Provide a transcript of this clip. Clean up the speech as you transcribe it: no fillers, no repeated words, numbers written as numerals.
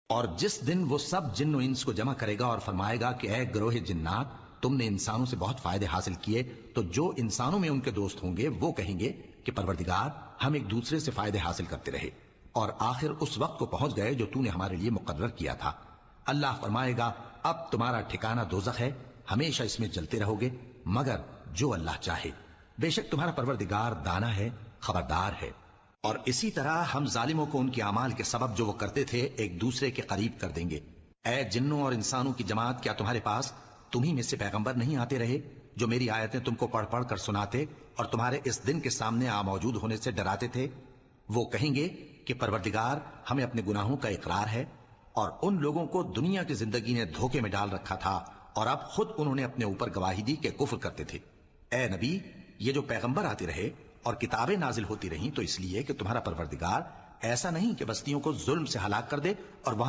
اور جس دن وہ سب جن و انس کو جمع کرے گا اور فرمائے گا کہ اے گروہ جنات، تم نے انسانوں سے بہت فائدے حاصل کیے، تو جو انسانوں میں ان کے دوست ہوں گے وہ کہیں گے کہ پروردگار، ہم ایک دوسرے سے فائدے حاصل کرتے رہے اور آخر اس وقت کو پہنچ گئے جو تو نے ہمارے لیے مقرر کیا تھا۔ اللہ فرمائے گا، اب تمہارا ٹھکانہ دوزخ ہے، ہمیشہ اس میں جلتے رہو گے مگر جو اللہ چاہے، بے شک تمہارا پروردگار دانا ہے، خبردار ہے۔ اور اسی طرح ہم ظالموں کو ان کے اعمال کے سبب جو وہ کرتے تھے ایک دوسرے کے قریب کر دیں گے۔ اے جنوں اور انسانوں کی جماعت، کیا تمہارے پاس تمہیں میں سے پیغمبر نہیں آتے رہے جو میری آیتیں تم کو پڑھ پڑھ کر سناتے اور تمہارے اس دن کے سامنے موجود ہونے سے ڈراتے تھے؟ وہ کہیں گے کہ پروردگار، ہمیں اپنے گناہوں کا اقرار ہے، اور ان لوگوں کو دنیا کی زندگی نے دھوکے میں ڈال رکھا تھا اور اب خود انہوں نے اپنے اوپر گواہی دی کہ کفر کرتے تھے۔ اے نبی، یہ جو پیغمبر آتے رہے اور کتابیں نازل ہوتی رہیں تو اس لیے کہ تمہارا پروردگار ایسا نہیں کہ بستیوں کو ظلم سے ہلاک کر دے اور وہاں